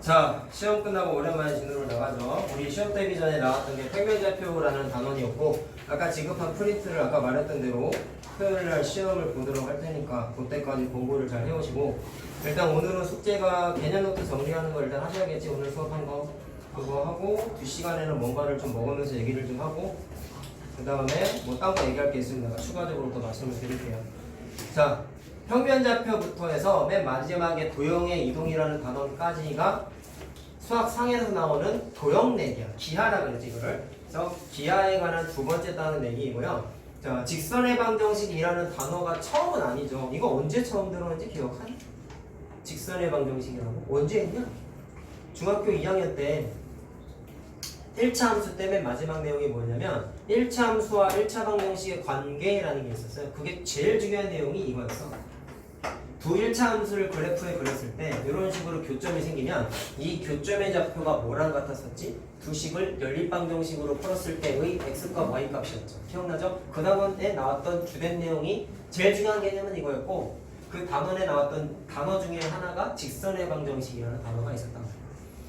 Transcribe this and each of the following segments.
자, 시험 끝나고 오랜만에 진도를 나가죠. 우리 시험 대비 전에 나왔던 게 평면좌표라는 단원이었고, 아까 지급한 프린트를 아까 말했던 대로 토요일 날 시험을 보도록 할 테니까 그때까지 공부를 잘 해오시고, 일단 오늘은 숙제가 개념 노트 정리하는 걸 일단 하셔야겠지. 오늘 수업한 거 그거 하고 2시간에는 뭔가를 좀 먹으면서 얘기를 좀 하고, 그 다음에 뭐 딴 거 얘기할 게 있으면 내가 추가적으로 또 말씀을 드릴게요. 자, 평면좌표부터 해서 맨 마지막에 도형의 이동이라는 단원까지가 수학상에서 나오는 도형내기야. 기하라 그러지 이거를. 그래서 기하에 관한 두 번째 단원 내기이고요. 자, 직선의 방정식이라는 단어가 처음은 아니죠. 이거 언제 처음 들었는지 기억하니? 직선의 방정식이라고? 언제 했냐? 중학교 2학년 때 1차 함수 때 맨 마지막 내용이 뭐냐면 1차 함수와 1차 방정식의 관계라는 게 있었어요. 그게 제일 중요한 내용이 이거였어. 두 1차 함수를 그래프에 그렸을 때 이런 식으로 교점이 생기면 이 교점의 좌표가 뭐랑 같았었지? 두 식을 연립방정식으로 풀었을 때의 x과 y 값이었죠. 기억나죠? 그 단원에 나왔던 주된 내용이 제일 중요한 개념은 이거였고, 그 단원에 나왔던 단어 중에 하나가 직선의 방정식이라는 단어가 있었단 말이에요.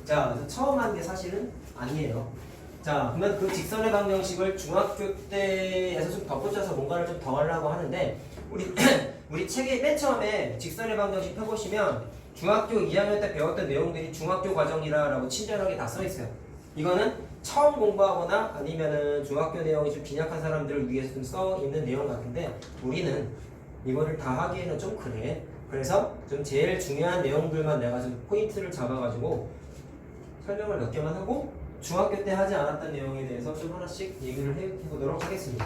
자, 그래서 처음 한 게 사실은 아니에요. 자, 그러면 그 직선의 방정식을 중학교 때에서 좀 덧붙여서 뭔가를 좀 더 하려고 하는데, 우리 책에 맨 처음에 직선의 방정식 펴보시면 중학교 2학년 때 배웠던 내용들이 중학교 과정이라고 친절하게 다 써있어요. 이거는 처음 공부하거나 아니면은 중학교 내용이 좀 빈약한 사람들을 위해서 좀 써있는 내용 같은데, 우리는 이거를 다 하기에는 좀 그래. 그래서 좀 제일 중요한 내용들만 내가 좀 포인트를 잡아가지고 설명을 몇 개만 하고 중학교 때 하지 않았던 내용에 대해서 좀 하나씩 얘기를 해보도록 하겠습니다.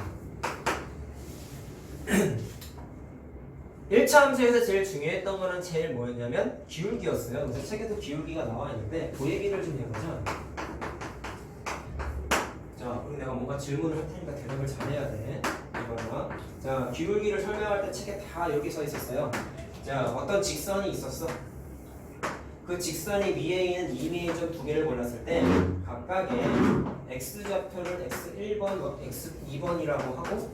1차 함수에서 제일 중요했던 거는 제일 뭐였냐면 기울기였어요. 그래서 책에도 기울기가 나와 있는데 그 얘기를 좀 해보자. 자, 그럼 내가 뭔가 질문을 할 테니까 대답을 잘해야 돼. 이거나. 자, 기울기를 설명할 때 책에 다 여기 써 있었어요. 자, 어떤 직선이 있었어. 그 직선이 위에 있는 이미지점 두 개를 골랐을 때 각각의 x좌표를 x1번, x2번이라고 하고,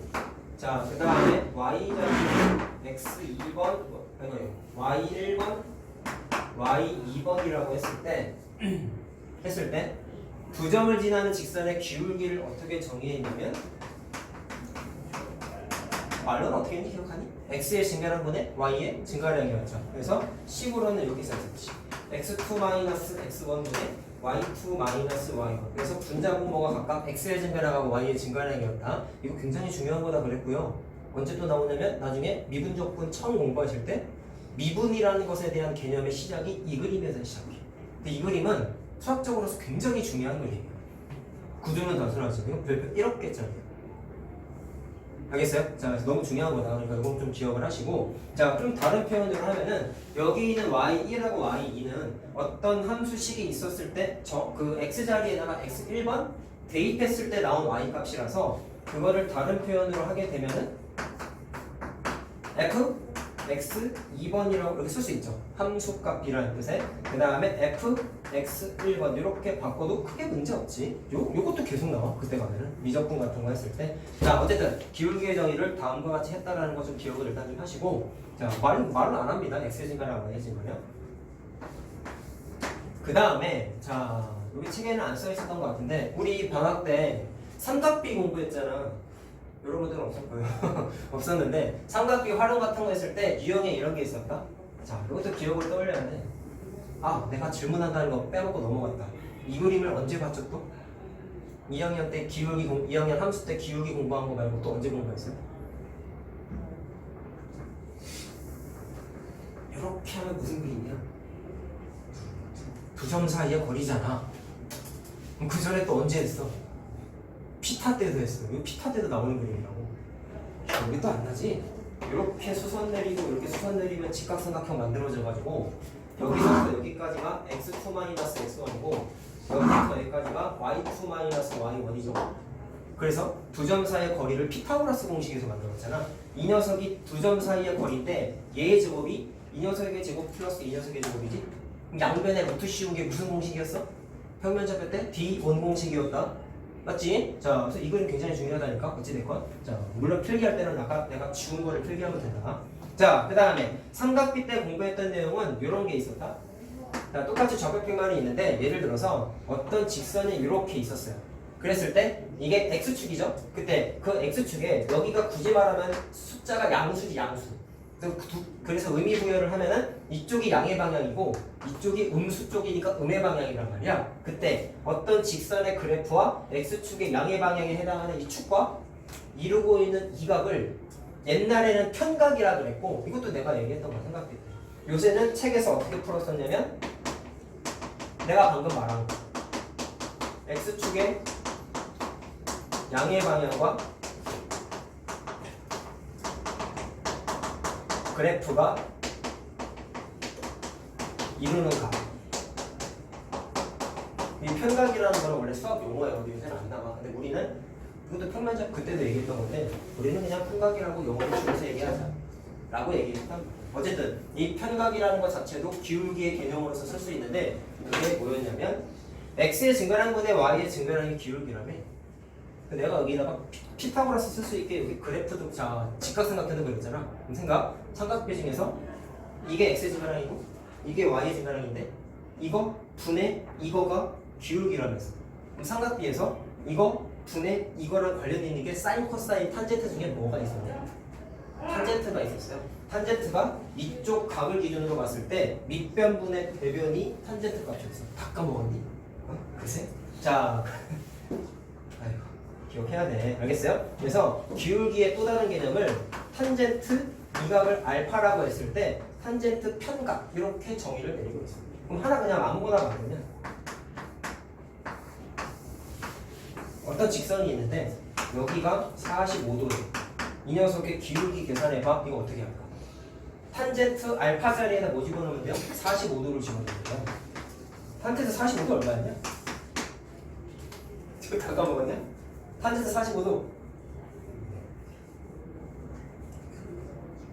자, 그 다음에 y좌표를 x2번, 아니, y1번, y2번이라고 했을 때 두 점을 지나는 직선의 기울기를 어떻게 정의했냐면, 말로는 어떻게 했는지 기억하니? x의 증가량분의 y의 증가량이었죠. 그래서 식으로는 여기 써있었지. x2-x1분의 y2-y1. 그래서 분자 분모가 각각 x의 증가량하고 y의 증가량이었다. 이거 굉장히 중요한 거다 그랬고요. 언제 또 나오냐면 나중에 미분적분 처음 공부하실 때 미분이라는 것에 대한 개념의 시작이 이 그림에서 시작해요. 근데 이 그림은 수학적으로서 굉장히 중요한 그림이에요. 구조는 단순하죠. 이거 별표 1억 개짜리예요. 알겠어요? 자, 그래서 너무 중요한 거다. 그러니까 이건 좀 기억을 하시고, 자, 좀 다른 표현으로 하면은 여기 있는 y1하고 y2는 어떤 함수식이 있었을 때 그 x 자리에다가 x1번 대입했을 때 나온 y 값이라서 그거를 다른 표현으로 하게 되면은 f x2번이라고 이렇게 쓸 수 있죠. 함수값이라는 뜻에. 그 다음에 f x1번 이렇게 바꿔도 크게 문제 없지. 요것도 계속 나와. 그때 가면은 미적분 같은 거 했을 때. 자, 어쨌든 기울기의 정의를 다음과 같이 했다라는 거 좀 기억을 일단 좀 하시고, 자, 말은 안 합니다. x의 증가라고 했지만요. 그 다음에 자, 여기 책에는 안 써 있었던 것 같은데 우리 방학 때 삼각비 공부했잖아. 여러분들은 없을 거예요. 없었는데 삼각비 활용 같은 거 했을 때 유형에 이런 게 있었다. 자, 이것도 기억을 떠올려야 돼. 아, 내가 질문한다는 거 빼먹고 넘어갔다. 이 그림을 언제 봤죠 또? 2학년 때 2학년 함수 때 기울기 공부한 거 말고 또 언제 공부했어요? 이렇게 하면 무슨 그림이야? 두 점 사이의 거리잖아. 그럼 그 전에 또 언제 했어? 피타 때도 했어. 이거 피타 때도 나오는 그림이라고. 여기 또 안 나지? 이렇게 수선 내리고 이렇게 수선 내리면 직각삼각형 만들어져가지고 여기서부터 여기까지가 x2-x1이고 여기부터 여기까지가 y2-y1이죠. 그래서 두 점 사이의 거리를 피타고라스 공식에서 만들었잖아. 이 녀석이 두 점 사이의 거리인데 얘의 제곱이 이 녀석의 제곱 플러스 이 녀석의 제곱이지. 양변에 루트 씌운 게 무슨 공식이었어? 평면좌표 때 D1 공식이었다. 맞지? 자, 그래서 이 그림 굉장히 중요하다니까. 어찌됐건. 자, 물론 필기할 때는 아까 내가 지운 거를 필기하면 된다. 자, 그 다음에 삼각비 때 공부했던 내용은 이런 게 있었다. 자, 똑같이 접액평면이 있는데 예를 들어서 어떤 직선이 이렇게 있었어요. 그랬을 때 이게 x축이죠. 그때 그 x축에 여기가 굳이 말하면 숫자가 양수지 양수. 그래서 의미 부여를 하면은 이쪽이 양의 방향이고 이쪽이 음수 쪽이니까 음의 방향이란 말이야. 그때 어떤 직선의 그래프와 x축의 양의 방향에 해당하는 이 축과 이루고 있는 이 각을 옛날에는 편각이라 그랬고 이것도 내가 얘기했던 거 생각해. 요새는 책에서 어떻게 풀었었냐면 내가 방금 말한 거 x축의 양의 방향과 그래프가 이루는 각. 이 편각이라는 거는 원래 수학 용어예요. 우리 요새는 안 나와. 근데 우리는 그것도 평면적 그때도 얘기했던 건데 우리는 그냥 편각이라고 용어를 줄여서 얘기하자 라고 얘기했단 말이에요. 어쨌든 이 편각이라는 것 자체도 기울기의 개념으로서 쓸 수 있는데 그게 뭐였냐면 x의 증가량분의 y의 증가량이 기울기라며. 내가 여기다가 피타고라스 쓸 수 있게 여기 그래프도 자 직각삼각형도 그랬잖아. 그럼 생각 삼각비 중에서 이게 x의 증가량이고 이게 y의 증가량인데 이거 분의 이거가 기울기라면서. 그럼 삼각비에서 이거 분의 이거랑 관련이 있는 게 사인 코사인 탄젠트 중에 뭐가 있었냐? 탄젠트가 있었어요. 탄젠트가 이쪽 각을 기준으로 봤을 때 밑변분의 대변이 탄젠트 값이었어. 다 까먹었니? 글쎄? 자 아이고 기억해야 돼. 알겠어요? 그래서 기울기의 또 다른 개념을 탄젠트 이 각을 알파라고 했을 때 탄젠트 편각 이렇게 정의를 내리고 있어요. 그럼 하나 그냥 아무거나 말하면 어떤 직선이 있는데 여기가 45도예요. 이 녀석의 기울기 계산해봐. 이거 어떻게 할까? 탄젠트 알파 자리에다 뭐 집어넣으면 돼요? 45도를 집어넣으면 돼요. 탄젠트 45도 얼마였냐? 지금 다 까먹었냐? 탄젠트 45도.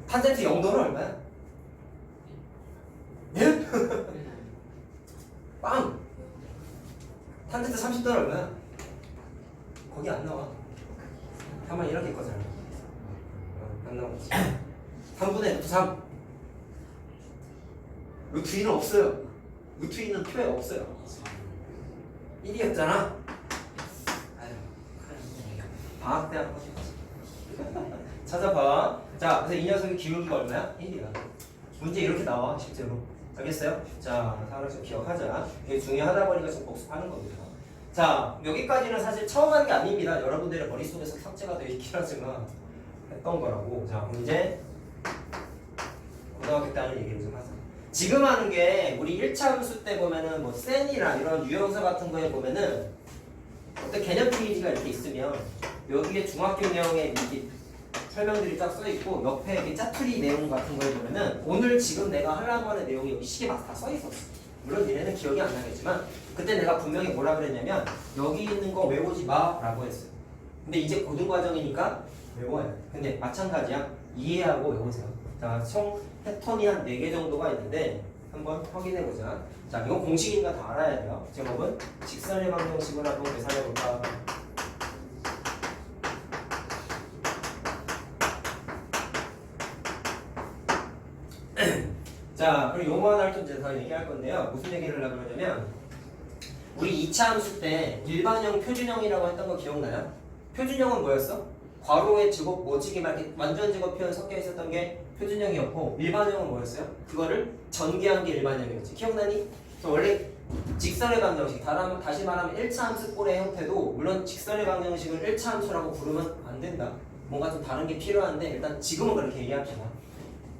탄젠트 0도는 얼마야? 예? 빵! 탄젠트 30도는 얼마야? 거기 안 나와. 한번 이렇게 거잖아. 안 나오지. 3분의 루트 3. 루트 2는 없어요. 루트 2는 표에 없어요. 1이었잖아. 방학 때 하는 거지. 찾아봐. 자, 그래서 이 녀석의 기울기가 얼마야? 1이야. 문제 이렇게 나와, 실제로. 알겠어요? 자, 하나씩 좀 기억하자. 이게 중요하다 보니까 좀 복습하는 겁니다. 자, 여기까지는 사실 처음 한 게 아닙니다. 여러분들의 머릿속에서 삭제가 되어 있긴 하지만 했던 거라고. 자, 그럼 이제 고등학교 때 하는 얘기를 좀 하자. 지금 하는 게 우리 1차 함수 때 보면은 뭐 센이나 이런 유형서 같은 거에 보면은 어떤 개념 페이지가 이렇게 있으면 여기에 중학교명의 이렇게 설명들이 쫙 써 있고 옆에 이렇게 짜투리 내용 같은 거에 보면은 오늘 지금 내가 하려고 하는 내용이 여기 시계 막 다 써 있었어. 물론 얘네는 기억이 안 나겠지만 그때 내가 분명히 뭐라 그랬냐면 여기 있는 거 외우지 마라고 했어요. 근데 이제 고등과정이니까 외워야 돼. 근데 마찬가지야. 이해하고 외우세요. 자, 총 패턴이 한 4개 정도가 있는데 한번 확인해보자. 자, 이건 공식이니까 다 알아야 돼요. 제목은 직선의 방정식을 한번 계산해볼까. 자, 그리고 요거 하나를 좀 더 얘기할 건데요. 무슨 얘기를 하려고 그러냐면 우리 2차 함수 때 일반형, 표준형이라고 했던 거 기억나요? 표준형은 뭐였어? 괄호의 제곱, 모지기 말기, 완전 제곱 표현 섞여 있었던 게 표준형이었고 일반형은 뭐였어요? 그거를 전개한 게 일반형이었지. 기억나니? 그래서 원래 직선의 방정식, 다시 말하면 1차 함수꼴의 형태도 물론 직선의 방정식을 1차 함수라고 부르면 안 된다. 뭔가 좀 다른 게 필요한데 일단 지금은 그렇게 얘기합시다.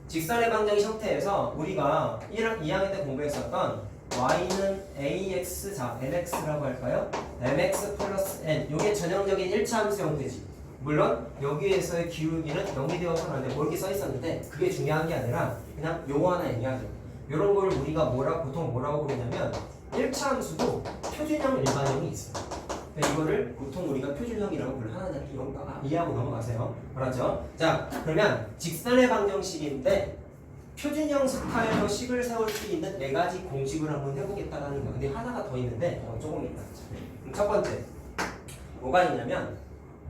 직선의 방정식 형태에서 우리가 2학년 때 공부했었던 y는 ax, 자 mx라고 할까요? mx 플러스 n, 이게 전형적인 1차 함수 형태지. 물론 여기에서의 기울기는 0이 되어서는 안 돼. 뭐 이렇게 써 있었는데 그게 중요한 게 아니라 그냥 요거 하나 얘기하죠. 이런 걸 우리가 보통 뭐라고 부르냐면 1차 함수도 표준형, 일반형이 있어요. 이거를 보통 우리가 표준형이라고 불러. 하나 이해하고 넘어가세요. 알았죠? 자, 그러면 직선의 방정식인데 표준형 스타일로 식을 세울 수 있는 4가지 공식을 한번 해보겠다라는 거. 근데 하나가 더 있는데 조금 있다. 그럼 첫 번째 뭐가 있냐면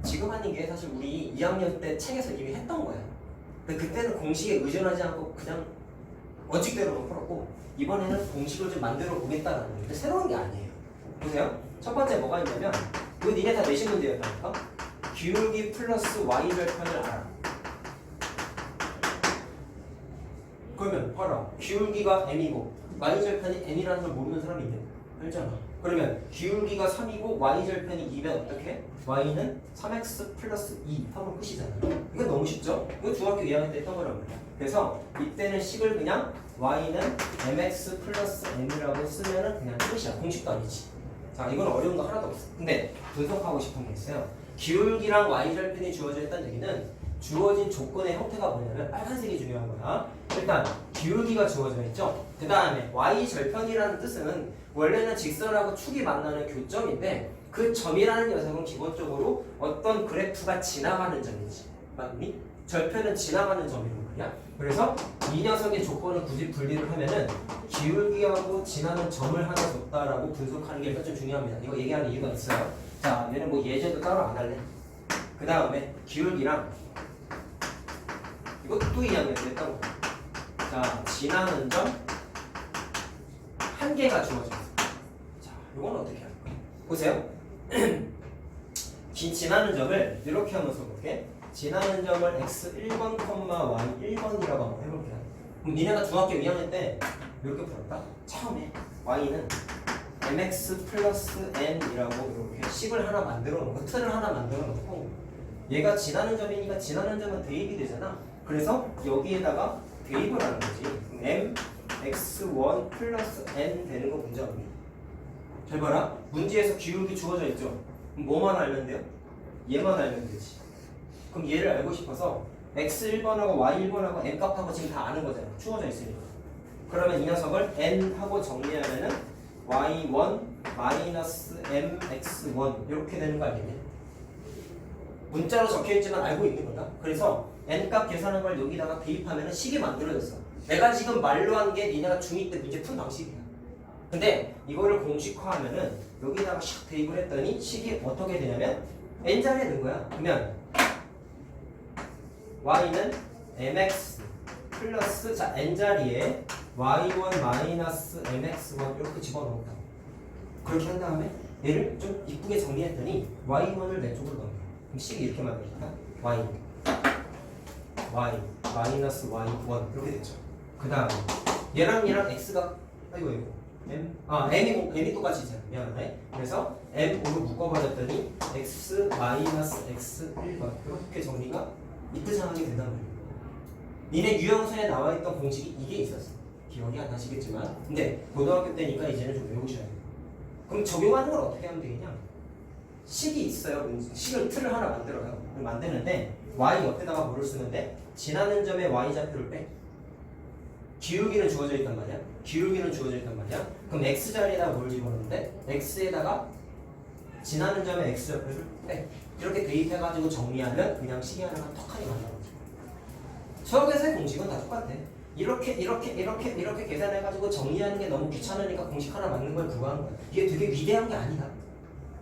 지금 하는 게 사실 우리 2학년 때 책에서 이미 했던 거야. 근데 그때는 공식에 의존하지 않고 그냥 원칙대로만 풀었고 이번에는 공식을 좀 만들어 보겠다라는 거예요. 근데 새로운 게 아니에요. 보세요. 첫 번째 뭐가 있냐면 이거 니네 다 내신 문제였다니까. 기울기 플러스 y절편을 알아. 그러면 봐라. 기울기가 m이고 y절편이 n이라는 걸 모르는 사람이 있네. 알잖아. 그러면 기울기가 3이고 y절편이 2면 어떻게? y는 3x 플러스 2 하면 끝이잖아. 이거 너무 쉽죠? 이거 중학교 2학년 때 했던 거란 말이야. 그래서 이때는 식을 그냥 y는 mx 플러스 n이라고 쓰면은 그냥 끝이야. 공식도 아니지. 자, 이건 어려운 거 하나도 없어. 근데 분석하고 싶은 게 있어요. 기울기랑 y절편이 주어져 있다는 얘기는 주어진 조건의 형태가 뭐냐면 빨간색이 중요한 거야. 일단 기울기가 주어져 있죠. 그 다음에 y절편이라는 뜻은 원래는 직선하고 축이 만나는 교점인데 그 점이라는 녀석은 기본적으로 어떤 그래프가 지나가는 점이지. 맞니? 절편은 지나가는 점이란 말이야. 그래서 이 녀석의 조건을 굳이 분리를 하면은 기울기하고 지나는 점을 하나 줬다라고 분석하는 게 일단 좀 중요합니다. 이거 얘기하는 이유가 있어요. 자, 얘는 뭐 예제도 따로 안 할래. 그 다음에 기울기랑 이것도 또 2학년 때 했던 거야. 자, 지나는 점 한 개가 주어져 있어. 자, 이건 어떻게 할까? 보세요. 지나는 점을 이렇게 한번 써볼게. 지나는 점을 x1번, y1번이라고 한번 해볼게요. 그럼 니네가 중학교 2학년 때 이렇게 풀었다. 처음에 y는 mx 플러스 n이라고 이렇게 식을 하나 만들어 놓고 틀을 하나 만들어 놓고 얘가 지나는 점이니까 지나는 점은 대입이 되잖아. 그래서 여기에다가 대입을 하는 거지. m x1 플러스 n 되는 거 문제 없니? 잘 봐라. 문제에서 기울기 주어져 있죠. 그럼 뭐만 알면 돼요? 얘만 알면 되지. 그럼 얘를 알고 싶어서 x1번하고 y1번하고 n 값하고 지금 다 아는 거잖아. 주어져 있으니까. 그러면 이 녀석을 n 하고 정리하면은 y1 마이너스 mx1 이렇게 되는 거 알겠니? 문자로 적혀있지만 알고 있는 거다. 그래서 n값 계산한 걸 여기다가 대입하면 식이 만들어졌어. 내가 지금 말로 한 게 니네가 중2 때 문제 푼 방식이야. 근데 이거를 공식화하면은 여기다가 샥 대입을 했더니 식이 어떻게 되냐면 n자리에 넣은 거야. 그러면 y는 mx 플러스 자 n자리에 y1 마이너스 mx1 이렇게 집어넣었다. 그렇게 한 다음에 얘를 좀 이쁘게 정리했더니 y1을 내 쪽으로 넣는 거야. 그럼 식이 이렇게 만들어진다. y 마이너스 y1 이렇게 됐죠. 그 다음에 얘랑 x가 아이고 m이 똑같이 있잖아. 미안하네. 그래서 m으로 묶어버렸더니 x 마이너스 x1번 이렇게 정리가 이쁘장하게 된단 말이야. 니네 유형서에 나와있던 공식이 이게 있었어. 기억이 안 나시겠지만 근데 고등학교 때니까 이제는 좀 외우셔야 돼요. 그럼 적용하는 걸 어떻게 하면 되겠냐? 식이 있어요. 식을 틀을 하나 만들어요. 만드는데 y 옆에다가 뭐를 쓰는데 지나는 점에 y좌표를 빼. 기울기는 주어져 있단 말이야. 기울기는 주어져 있단 말이야. 그럼 x자리에다가 뭘 집어넣는데 x에다가 지나는 점에 x좌표를 빼. 이렇게 대입해가지고 정리하면 그냥 식이 하나가 턱하니 만나거든. 수학에서의 공식은 다 똑같아. 이렇게 계산해가지고 정리하는 게 너무 귀찮으니까 공식 하나 맞는 걸 구하는 거야. 이게 되게 위대한 게 아니다.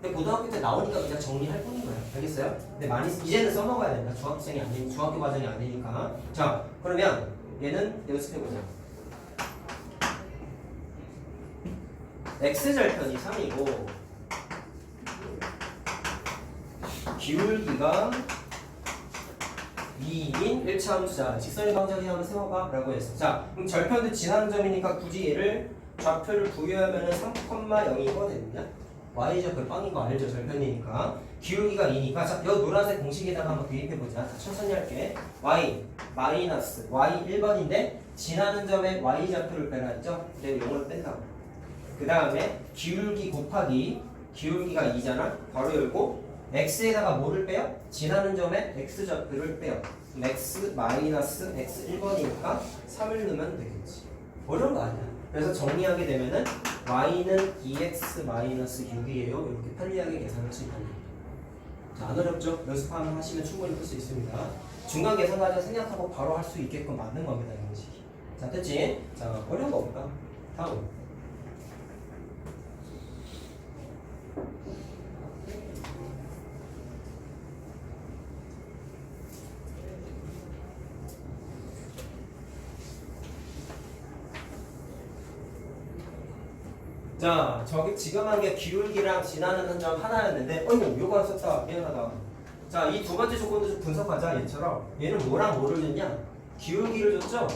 근데 고등학교 때 나오니까 그냥 정리할 뿐인 거야. 알겠어요? 근데 많이 이제는 써먹어야 된다. 중학생이 아닌 중학교 과정이 아니니까. 자, 그러면 얘는 연습해보자. x절편이 3이고 기울기가 2인 1차 함수자 직선의 방정이 한번 세워봐 라고 했어. 자, 그럼 절편도 지나는 점이니까 굳이 얘를 좌표를 부여하면 3,0이거든요. y좌표 빵인 거 알죠? 절편이니까. 기울기가 2니까 자, 이 노란색 공식에다가 한번 대입해보자. 자, 천천히 할게. y 마이너스 y 1번인데 지나는 점에 y좌표를 빼라 했죠? 내가 영어를 뺀다. 그 다음에 기울기 곱하기 기울기가 2잖아. 바로 열고 x에다가 뭐를 빼요? 지나는 점에 x좌표를 빼요. x 마이너스 x 1번이니까 3을 넣으면 되겠지. 어려운 거 아니야. 그래서 정리하게 되면은 y는 2x 마이너스 6이에요. 이렇게 편리하게 계산할 수 있답니다. 자, 안 어렵죠? 연습하면 하시면 충분히 풀 수 있습니다. 중간 계산 과정 생략하고 바로 할 수 있게끔 만든 겁니다. 이 방식이. 자, 됐지? 자, 어려운 거 없다. 다음. 자, 저기 지금 한 게 기울기랑 지나는 한 점 하나였는데, 어이구, 요거 안 썼다. 미안하다. 자, 이 두 번째 조건도 좀 분석하자. 얘처럼. 얘는 뭐랑 뭐를 줬냐? 기울기를 줬죠?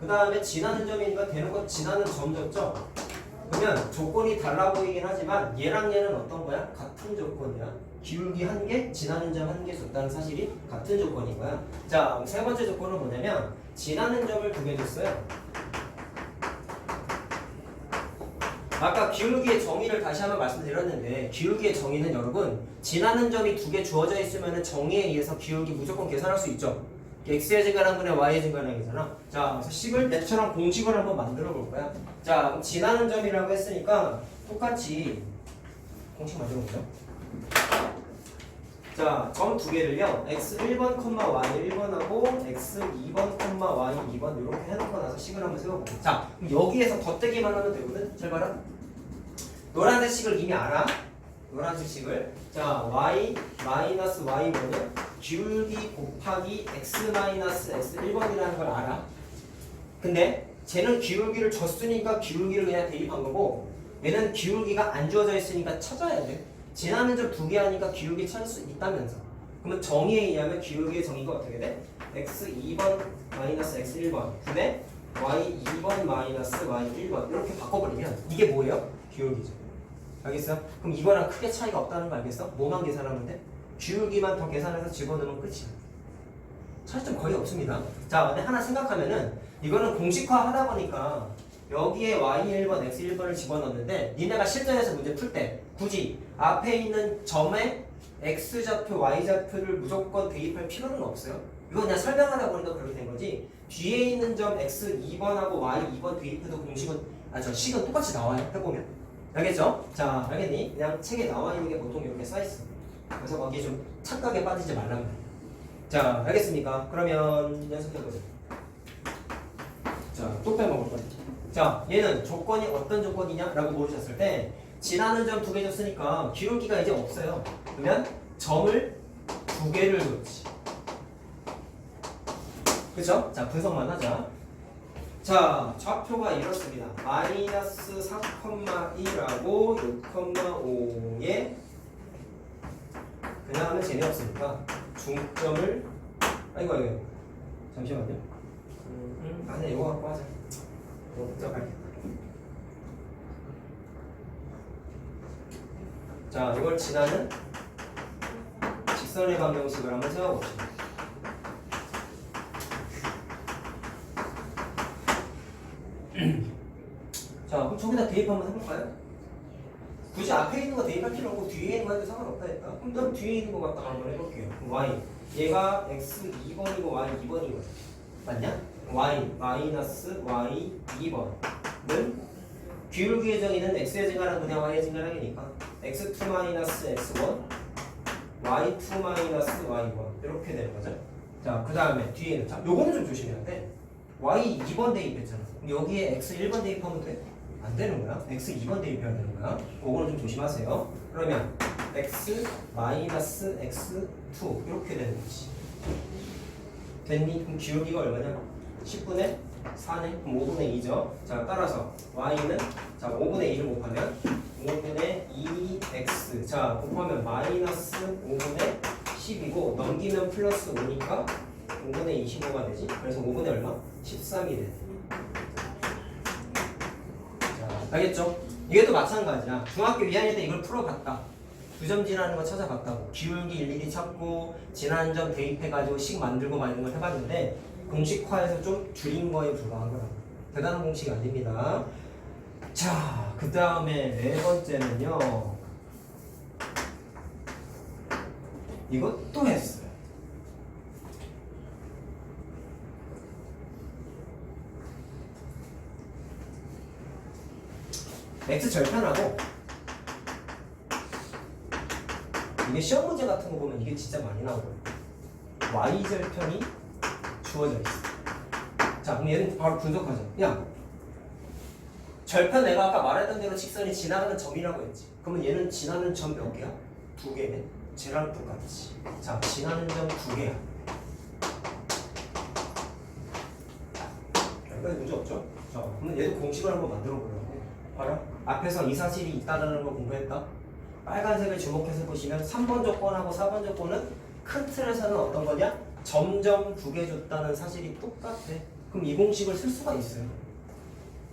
그 다음에 지나는 점이니까 되는 거 지나는 점 줬죠? 그러면 조건이 달라 보이긴 하지만 얘랑 얘는 어떤 거야? 같은 조건이야. 기울기 한 개, 지나는 점 한 개 줬다는 사실이 같은 조건인 거야. 자, 세 번째 조건은 뭐냐면 지나는 점을 두 개 줬어요. 아까 기울기의 정의를 다시 한번 말씀드렸는데 기울기의 정의는 여러분 지나는 점이 두 개 주어져 있으면 정의에 의해서 기울기 무조건 계산할 수 있죠. x의 증가량분의 y의 증가량이잖아. 자, 그래서 식을 내처럼 공식을 한번 만들어 볼 거야. 자, 그럼 지나는 점이라고 했으니까 똑같이 공식 만들어 보죠. 자, 점 두 개를요. x 1번, y 1번하고 x 2번, y 2번 이렇게 해놓고 나서 식을 한번 세워볼게요. 자, 그럼 여기에서 덧대기만 하면 되거든. 잘 봐라. 노란색 식을 이미 알아. 노란색 식을. 자, y 마이너스 y1은 기울기 곱하기 x 마이너스 x 1번이라는 걸 알아. 근데 쟤는 기울기를 줬으니까 기울기를 그냥 대입한 거고 얘는 기울기가 안 주어져 있으니까 찾아야 돼. 지나는 점 두 개 하니까 기울기 찾을 수 있다면서. 그러면 정의에 의하면 기울기의 정의가 어떻게 돼? x 2번 마이너스 x 1번 분의 y 2번 마이너스 y 1번 이렇게 바꿔버리면 이게 뭐예요? 기울기죠. 알겠어? 그럼 이거랑 크게 차이가 없다는 거 알겠어? 뭐만 계산하면 돼? 기울기만 더 계산해서 집어넣으면 끝이야. 차이점 거의 없습니다. 자, 근데 하나 생각하면은 이거는 공식화 하다 보니까 여기에 y1번, x1번을 집어넣는데 니네가 실전에서 문제 풀 때 굳이 앞에 있는 점에 x좌표, y좌표를 무조건 대입할 필요는 없어요. 이거 그냥 설명하다 보니까 그렇게 된 거지 뒤에 있는 점 x2번하고 y2번 대입해도 공식은 식은 똑같이 나와요. 해보면 알겠죠? 자, 알겠니? 그냥 책에 나와 있는 게 보통 이렇게 써있어. 그래서 거기에 좀 착각에 빠지지 말란 말이야. 자, 알겠습니까? 그러면 연습해보자. 자, 또 빼먹을 거야. 자, 얘는 조건이 어떤 조건이냐라고 물으셨을 때 지나는 점 두 개 줬으니까 기울기가 이제 없어요. 그러면 점을 두 개를 줬지. 그쵸? 자, 분석만 하자. 자, 좌표가 이렇습니다. 마이너스 4,1하고 6,5에 그냥 하면 재미없으니까 중점을 아이고 잠시만요. 아니 이거 갖고 하자. 이거 복잡하겠다. 자, 이걸 지나는 직선의 방정식을 한번 세워봅시다. 자, 그럼 저기다 대입 한번 해볼까요? 굳이 앞에 있는 거 대입할 필요 없고 뒤에 있는 거 해도 상관없다 했다. 그럼 난 뒤에 있는 거 갖다가 한번 해볼게요. y 얘가 x 2번이고 y 2번이고 맞냐? y 마이너스 y 2번은 기울기의 정의는 x의 증가량 분의 y의 증가량이니까 x2 마이너스 x1 y2 마이너스 y1 이렇게 되는 거죠. 자, 그 다음에 뒤에는 자, 요거는 좀 조심해야 돼. y 2번 대입했잖아. 여기에 x 1번 대입하면 돼? 안 되는 거야. x 2번 대입해야 되는 거야. 그거는 좀 조심하세요. 그러면 x 마이너스 x2 이렇게 되는 거지. 됐니? 그럼 기울기가 얼마냐? 10분의 4네. 그럼 5분의 2죠. 자, 따라서 y는 자 5분의 2를 곱하면 5분의 2x 자 곱하면 마이너스 5분의 10이고 넘기면 플러스 5니까 5분의 25가 되지. 그래서 5분의 얼마? 13이 돼. 알겠죠? 이게 또 마찬가지야. 중학교 2학년 때 이걸 풀어봤다. 두 점 지나는 거 찾아봤다고. 기울기 일일이 찾고 지나는 점 대입해가지고 식 만들고 막 이런 걸 해봤는데 공식화해서 좀 줄인 거에 불과한 거라. 대단한 공식이 아닙니다. 자, 그 다음에 네 번째는요. 이것도 했어요. x 절편하고 이게 시험 문제 같은 거 보면 이게 진짜 많이 나오거든요. y 절편이 주어져 있어. 자, 그럼 얘는 바로 분석하자. 야, 절편 내가 아까 말했던 대로 직선이 지나가는 점이라고 했지. 그러면 얘는 지나는 점 몇 개야? 두 개네. 쟤랑 똑같지. 자, 지나는 점 두 개야. 여기까지 문제 없죠? 자, 그러면 얘도 공식을 한번 만들어 보려고. 봐라. 앞에서 이 사실이 있다는 걸 공부했다. 빨간색을 주목해서 보시면 3번 조건하고 4번 조건은 큰 틀에서는 어떤 거냐? 점점 구겨줬다는 사실이 똑같아. 그럼 이 공식을 쓸 수가 있어요.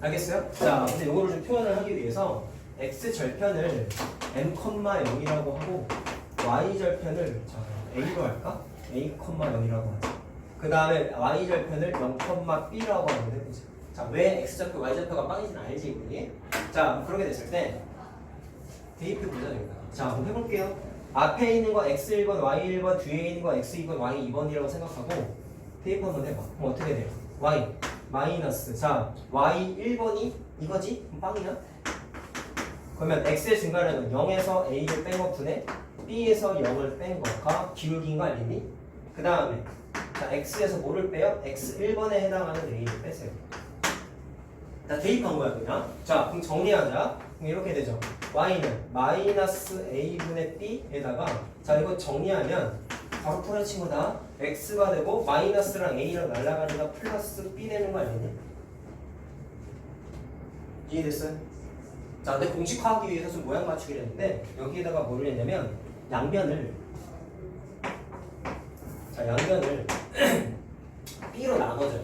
알겠어요? 자, 근데 이거를 좀 표현을 하기 위해서 x 절편을 m,0이라고 하고 y 절편을 자, a로 할까? a,0이라고 하자. 그 다음에 y 절편을 0,b라고 하면 해보자. 자, 왜 x 절표, y 절표가 빵인지는 알지, 우리? 자, 그렇게 됐을 때 대입해 보자, 여기다. 자, 한번 해볼게요. 앞에 있는 거 x1번, y1번, 뒤에 있는 거 x2번, y2번이라고 생각하고 대입 한번 해봐. 그럼 어떻게 돼요? y 마이너스. 자, y1번이 이거지? 그럼 빵이야? 그러면 x의 증가량은 0에서 a를 뺀 것 분에 b에서 0을 뺀 거가 기울기인 거 알겠니? 그 다음에 자, x에서 뭐를 빼요? x1번에 해당하는 a를 빼세요. 자, 대입한 거야 그냥. 자, 그럼 정리하자. 그럼 이렇게 되죠. y는 마이너스 a분의 b에다가 자, 이거 정리하면 바로 풀어 친구다. x가 되고 마이너스랑 a랑 날아가니까 플러스 b 되는 거 아니니? 이해됐어요? 자, 근데 공식화하기 위해서 좀 모양 맞추기를 했는데 여기에다가 뭐를 했냐면 양변을 자, 양변을 b로 나눠줘요.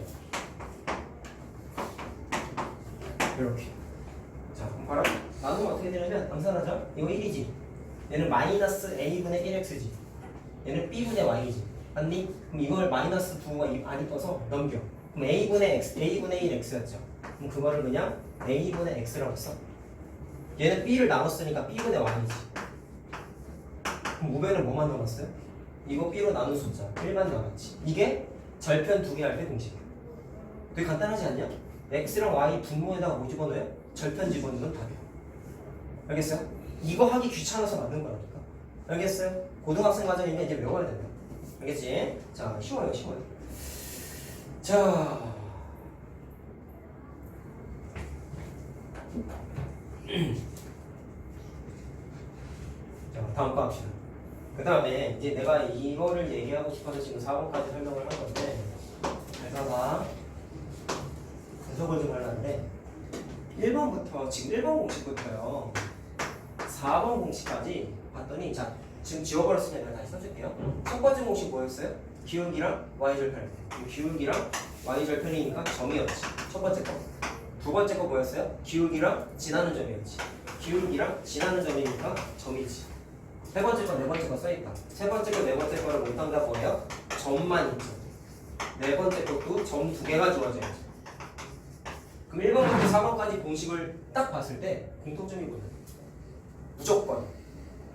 이렇게. 자, 그럼 봐라. 나누면 어떻게 되냐면 암산하자. 이거 1이지. 얘는 마이너스 a분의 1x지. 얘는 b분의 y지. 맞니? 그럼 이걸 마이너스 9가 안이 떠서 넘겨. 그럼 a분의 x, a분의 1x였죠. 그럼 그거를 그냥 a분의 x라고 써. 얘는 b를 나눴으니까 b분의 y지. 그럼 우변은 뭐만 남았어요? 이거 b로 나눈 숫자 1만 남았지. 이게 절편 두 개 할 때 공식이야. 되게 간단하지 않냐? x랑 y 분모에다가 뭐 집어넣어요? 절편 집어넣으면 답이야. 알겠어요? 이거 하기 귀찮아서 만든 거라니까. 알겠어요? 고등학생 과정이면 이제 외워야 된다. 알겠지? 자, 쉬워요, 쉬워요. 자, 자, 다음 거 합시다. 그 다음에 이제 내가 이거를 얘기하고 싶어서 지금 4번까지 설명을 한 건데, 잘 봐봐. 분석을 좀 하려는데 1번부터 지금 1번 공식부터요 4번 공식까지 봤더니 자, 지금 지워버렸으니까 내가 다시 써줄게요. 첫 번째 공식 뭐였어요? 기울기랑 y절편. 기울기랑 y절편이니까 점이었지. 첫 번째 거. 두 번째 거 뭐였어요? 기울기랑 지나는 점이었지. 기울기랑 지나는 점이니까 점이지. 세 번째 거, 네 번째 거 써있다. 세 번째 거, 네 번째 거를 못한 다 뭐예요? 점만 있죠. 네 번째 것도 점 두 개가 주어져야지. 그럼 1번부터 4번까지 공식을 딱 봤을 때 공통점이 뭐냐? 무조건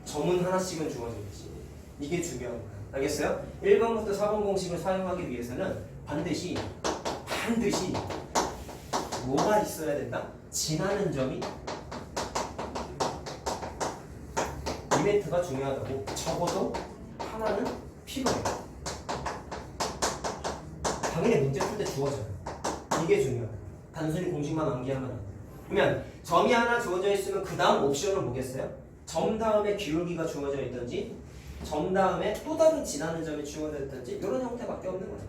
점은 하나씩은 주어져야지. 이게 중요한 거야. 알겠어요? 1번부터 4번 공식을 사용하기 위해서는 반드시 뭐가 있어야 된다? 지나는 점이 이벤트가 중요하다고. 적어도 하나는 필요해. 당연히 문제 풀 때 주어져요. 이게 중요하다. 단순히 공식만 암기하면 안 돼. 그러면 점이 하나 주어져 있으면 그 다음 옵션은 뭐겠어요? 점 다음에 기울기가 주어져 있든지 점 다음에 또 다른 지나는 점이 주어져 있든지 이런 형태밖에 없는 거죠.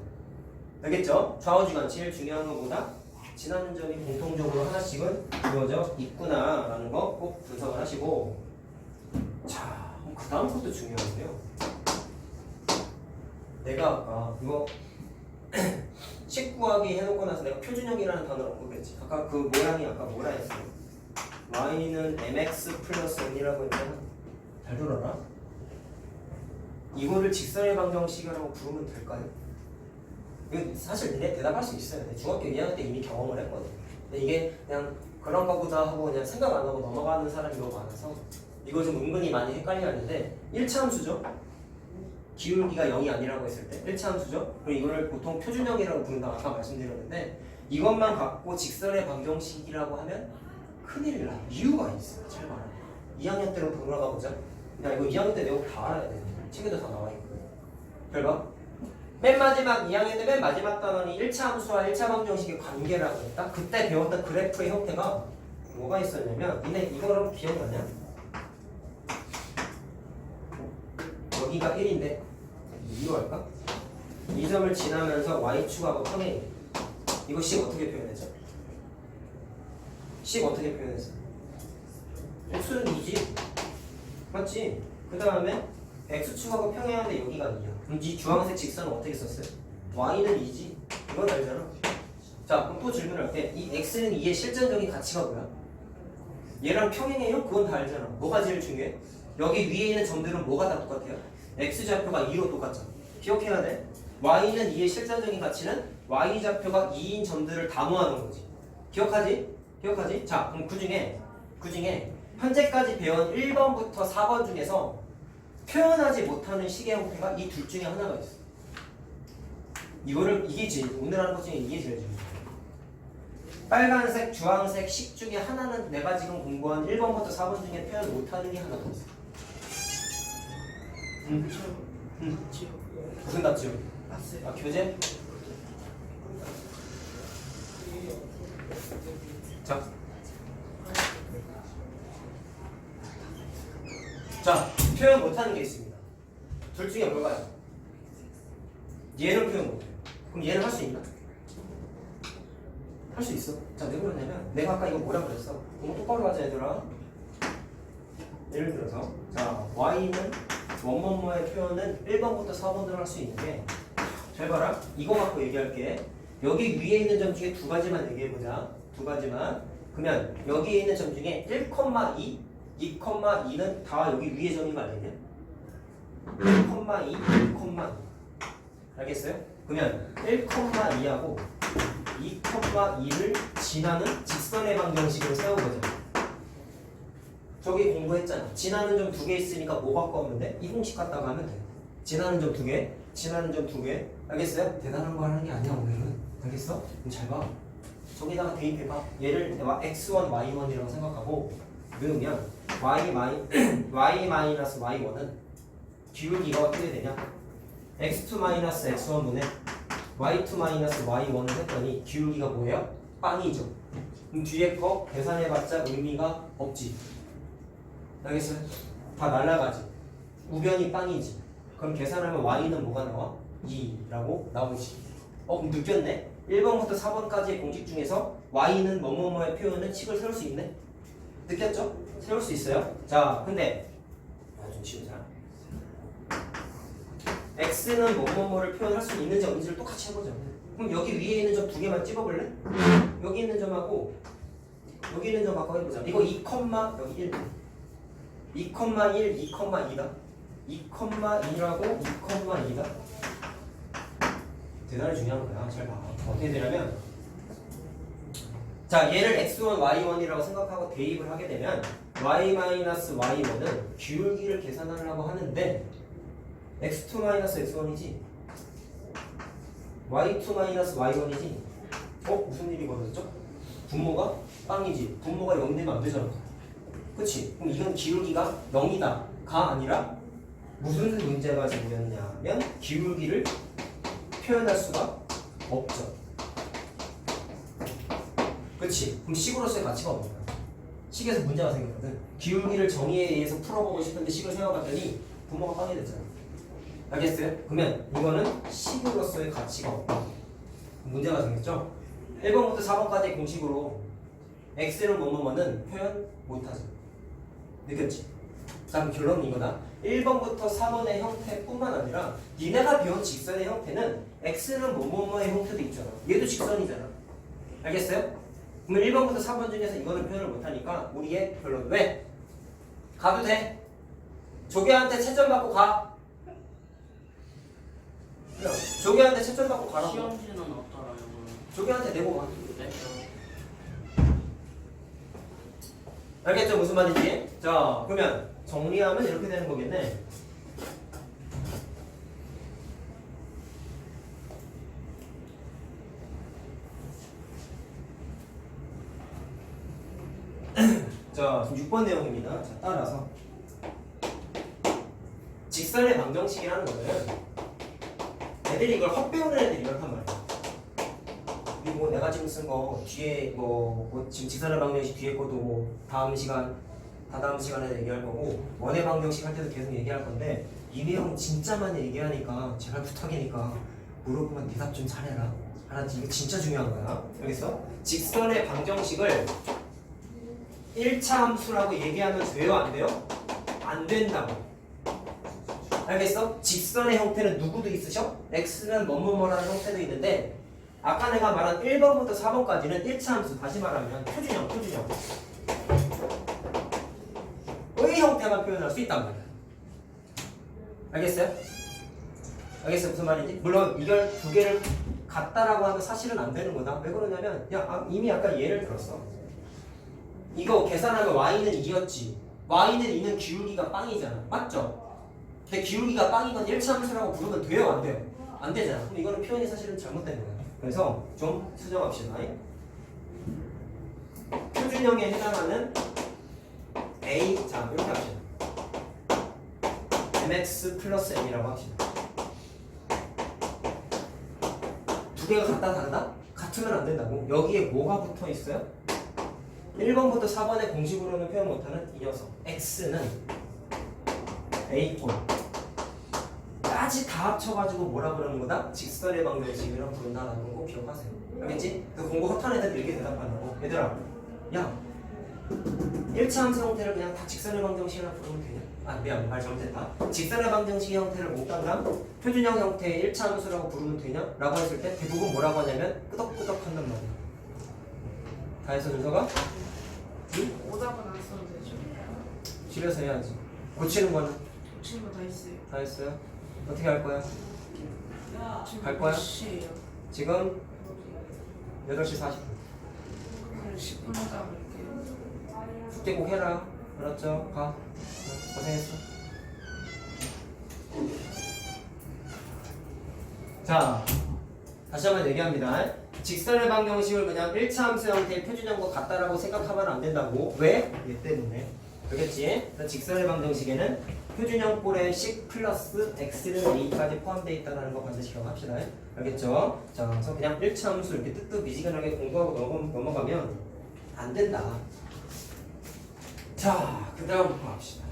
알겠죠? 좌우지간 제일 중요한 것보다 지나는 점이 공통적으로 하나씩은 주어져 있구나 라는 거 꼭 분석을 하시고, 자, 그 다음 것도 중요한데요. 내가 아까 이거 19하기 해놓고 나서 내가 표준형이라는 단어를 언급했지. 아까 그 모양이 아까 뭐라 했어요? y는 mx 플러스 n이라고 했잖아. 잘 들어라. 이거를 직선의 방정식이라고 부르면 될까요? 이거 사실 니네 대답할 수 있어요. 중학교 2학년 때 이미 경험을 했거든. 근데 이게 그냥 그런 거보다 하고 그냥 생각 안 하고 넘어가는 사람이 너무 많아서 이거 좀 은근히 많이 헷갈려 하는데 1차 함수죠? 기울기가 0이 아니라고 했을 때 1차 함수죠? 그럼 이거를 보통 표준형이라고 부른다 아까 말씀드렸는데 이것만 갖고 직선의 방정식이라고 하면 큰일 나. 이유가 있어요. 잘 말하면 2학년 때로 돌아가 보자. 야, 이거 2학년 때 내용 다 알아야 돼. 책에도 다 나와 있고요. 별봐. 맨 마지막 2학년 때 맨 마지막 단원이 1차 함수와 1차 방정식의 관계라고 했다. 그때 배웠던 그래프의 형태가 뭐가 있었냐면 니네 이거랑 기억나냐? 여기가 1인데 2로 할까? 이 점을 지나면서 y축하고 평행. 이거 식 어떻게 표현했죠? 식 어떻게 표현했어? x는 2지. 맞지? 그 다음에 x축하고 평행하는데 여기가 2야. 그럼 이 주황색 직선은 어떻게 썼어요? y는 2지. 이건 알잖아. 자, 그럼 또 질문을 할게. 이 x는 2의 실전적인 가치가 뭐야? 얘랑 평행해요? 그건 다 알잖아. 뭐가 제일 중요해? 여기 위에 있는 점들은 뭐가 다 똑같아요? x좌표가 2로 똑같잖아. 기억해야 돼. y는 2의 실전적인 가치는 y좌표가 2인 점들을 다 모아놓은 거지. 기억하지? 기억하지? 자, 그럼 그 중에 현재까지 배운 1번부터 4번 중에서 표현하지 못하는 식의 형태가 이 둘 중에 하나가 있어. 오늘 하는 것 중에 이게 제일 중요해. 빨간색, 주황색 식 중에 하나는 내가 지금 공부한 1번부터 4번 중에 표현 못하는 게 하나가 있어. 무슨 답지요? 아, 교재? 자, 표현 못하는 게 있습니다. 둘 중에 뭘까요? 얘는 표현 못해. 그럼 얘는 할 수 있나? 할 수 있어. 자, 왜 그러냐면 내가 아까 이거 뭐라 그랬어? 너무 똑바로 하자 얘들아. 예를 들어서 자, y는 뭐뭐뭐의 표현은 1번부터 4번으로 할 수 있는 게, 잘 봐라. 이거 갖고 얘기할게. 여기 위에 있는 점 중에 두 가지만 얘기해보자. 두 가지만. 그러면 여기에 있는 점 중에 1,2, 2,2는 다 여기 위에 점이 말이냐? 1,2, 2,2. 알겠어요? 그러면 1,2하고 2,2를 지나는 직선의 방정식으로 세워보자. 저기 공부했잖아. 지나는 점 두 개 있으니까 뭐 바꿔오면 돼? 이 공식 갖다가 하면 돼. 지나는 점 두 개, 지나는 점 두 개. 알겠어요? 대단한 거 하는 게 아니야 오늘은. 알겠어? 그럼 잘 봐. 저기다가 대입해봐. 얘를 x1, y1이라고 생각하고 넣으면 y-y1은 기울기가 어떻게 되냐? x2-x1분의 y2-y1을 했더니 기울기가 뭐예요? 빵이죠. 그럼 뒤에 거 계산해봤자 의미가 없지. 알겠어요? 다 날라가지. 우변이 빵이지. 그럼 계산하면 y는 뭐가 나와? 2라고 나오지. 그럼 느꼈네? 1번부터 4번까지의 공식 중에서 y는 뭐뭐뭐의 표현은 식을 세울 수 있네? 느꼈죠? 세울 수 있어요? 자, 근데 좀 치우자. x는 뭐뭐뭐를 표현할 수 있는지 없는지를 똑같이 해보자. 그럼 여기 위에 있는 점 두 개만 찍어볼래? 여기 있는 점하고 여기 있는 점 바꿔 해보자. 이거 2, 여기 1 2,1, 2,2다 2,2라고 2,2다. 대단히 중요한 거야. 잘 봐. 어떻게 되냐면, 자, 얘를 x1, y1이라고 생각하고 대입을 하게 되면 y-y1은 기울기를 계산하려고 하는데 x2-x1이지 y2-y1이지. 무슨 일이 벌어졌죠? 분모가 빵이지. 분모가 0 되면 안 되잖아. 그치? 그럼 이건 기울기가 0이다 가 아니라 무슨 문제가 생겼냐면 기울기를 표현할 수가 없죠. 그치? 그럼 식으로서의 가치가 없는 거야. 식에서 문제가 생겼거든. 기울기를 정의에 의해서 풀어보고 싶은데 식을 세워봤더니 분모가 빵이 됐잖아. 알겠어요? 그러면 이거는 식으로서의 가치가 없다. 문제가 생겼죠? 1번부터 4번까지의 공식으로 x는 뭐뭐뭐는 표현 못하죠. 느꼈지? 자, 그럼 결론은 이거다. 1번부터 4번의 형태뿐만 아니라 니네가 배운 직선의 형태는 x는 뭐뭐뭐의 형태도 있잖아. 얘도 직선이잖아. 알겠어요? 그러면 1번부터 4번 중에서 이거는 표현을 못하니까 우리의 결론. 왜? 가도 돼. 조개한테 채점 받고 가. 조개한테 채점 받고 가라고. 시험지는 없더라고요. 조개한테 내고 가. 네. 알겠죠? 무슨 말인지? 자, 그러면 정리하면 이렇게 되는 거겠네. 자, 6번 내용입니다. 자, 따라서 직선의 방정식이라는 거는 애들이 이걸 헛배우는 애들이 이렇단 말이야. 그리고 내가 지금 쓴 거 뒤에 지금 직선의 방정식 뒤에 것도 다다음 시간에 얘기할 거고, 원의 방정식 할 때도 계속 얘기할 건데 이 내용 진짜 많이 얘기하니까 제발 부탁이니까 물어보면 대답 좀 잘해라. 알았지? 이거 진짜 중요한 거야. 알겠어? 직선의 방정식을 1차 함수라고 얘기하면 돼요? 안 돼요? 안 된다고. 알겠어? 직선의 형태는 누구도 있으셔? x는 뭐뭐뭐라는 형태도 있는데 아까 내가 말한 1번부터 4번까지는 1차 함수, 다시 말하면 표준형 의 형태만 표현할 수 있단 말이야. 알겠어요? 알겠어요? 무슨 말인지? 물론 이걸 두 개를 같다라고 하면 사실은 안 되는 거다. 왜 그러냐면 이미 아까 예를 들었어. 이거 계산하면 y는 2였지. y는 2는 기울기가 빵이잖아. 맞죠? 근데 기울기가 빵인 건 1차 함수라고 부르면 돼요? 안 돼요? 안 되잖아. 그럼 이거는 표현이 사실은 잘못된 거야. 그래서 좀 수정합시다. 표준형에 해당하는 a, 자 이렇게 합시다. mx 플러스 n이라고 합시다. 두 개가 같다 다르다? 같으면 안 된다고. 여기에 뭐가 붙어 있어요? 1번부터 4번의 공식으로는 표현 못하는 이 녀석 x는 a 까지 다 합쳐가지고 뭐라 그러는 거다? 직선의 방정식이라고 부른다라는 거 꼭 기억하세요. 알겠지? 그 공부 허탄 애들 이렇게 대답한다고. 얘들아, 야 1차 함수 형태를 그냥 다 직선의 방정식이라고 부르면 되냐? 아 미안, 말 잘못했다. 직선의 방정식 형태를 못 간다? 표준형 형태의 1차 함수라고 부르면 되냐? 라고 했을 때 대부분 뭐라고 하냐면 끄덕끄덕 한단 말이야. 다 했어 준서가? 오답은 안 써도 되죠? 집에서 해야지. 고치는 거는? 고치는 거 다 있어요. 다 했어요? 어떻게 할 거야? 지금 갈 거야? 몇 시에요? 지금 8시 40분. 그럼 10분 하다 볼게요. 숙제 꼭 해라. 알았죠? 가. 고생했어. 자, 다시 한번 얘기합니다. 직선의 방정식을 그냥 1차 함수 형태의 표준형과 같다라고 생각하면 안 된다고. 왜? 얘 때문에. 알겠지? 직선의 방정식에는 표준형 꼴의 식 플러스 x는 a까지 포함되어 있다는 거 반드시 기억합시다. 알겠죠? 자, 그래서 그냥 1차 함수 이렇게 뜨뜻미지근하게 공부하고 넘어가면 안 된다. 자, 그 다음 합시다.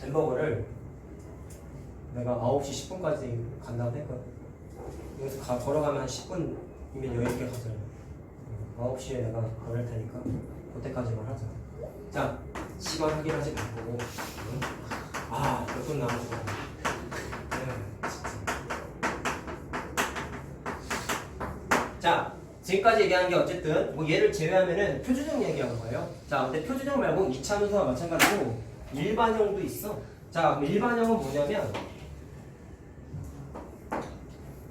햄버거를 내가 9시 10분까지 간다고 했거든. 여기서 걸어가면 한 10분이면 여유있게 가잖아. 9시에 내가 걸을 테니까 그때까지만 하자. 자, 시간 확인하지 말고. 몇 분 남았어. 자, 지금까지 얘기한 게 어쨌든 뭐 얘를 제외하면은 표준형 얘기한 거예요. 자, 근데 표준형 말고 2차 함수와 마찬가지로 일반형도 있어. 자, 그럼 일반형은 뭐냐면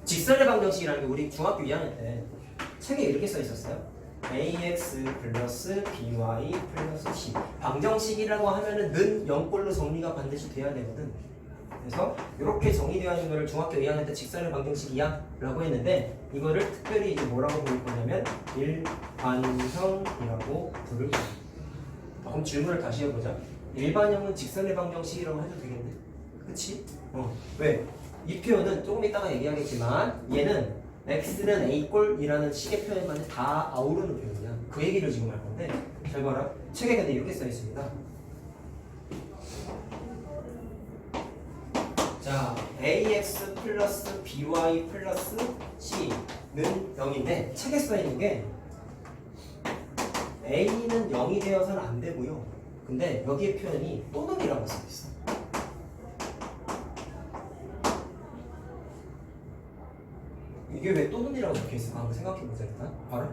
직선의 방정식이라는 게 우리 중학교 2학년 때 책에 이렇게 써 있었어요. ax 플러스 by 플러스 c. 방정식이라고 하면은 는 0꼴로 정리가 반드시 돼야 되거든. 그래서 이렇게 정의되어 있는 거를 중학교 2학년 때 직선의 방정식이야 라고 했는데 이거를 특별히 이제 뭐라고 부를 거냐면 일반형이라고 부를 거야. 그럼 질문을 다시 해보자. 일반형은 직선의 방정식이라고 해도 되겠네. 그치? 왜? 이 표현은 조금 이따가 얘기하겠지만 얘는 x는 a꼴이라는 식의 표현만 다 아우르는 표현이야. 그 얘기를 지금 할 건데 잘 봐라. 책에 근데 이렇게 써 있습니다. 자, ax 플러스 by 플러스 c는 0인데 책에 써 있는 게 a는 0이 되어서는 안 되고요. 근데 여기에 표현이 또는이라고 써 있어. 이게 왜 또는이라고 적혀 있을까? 한번 생각해 보자 일단. 바로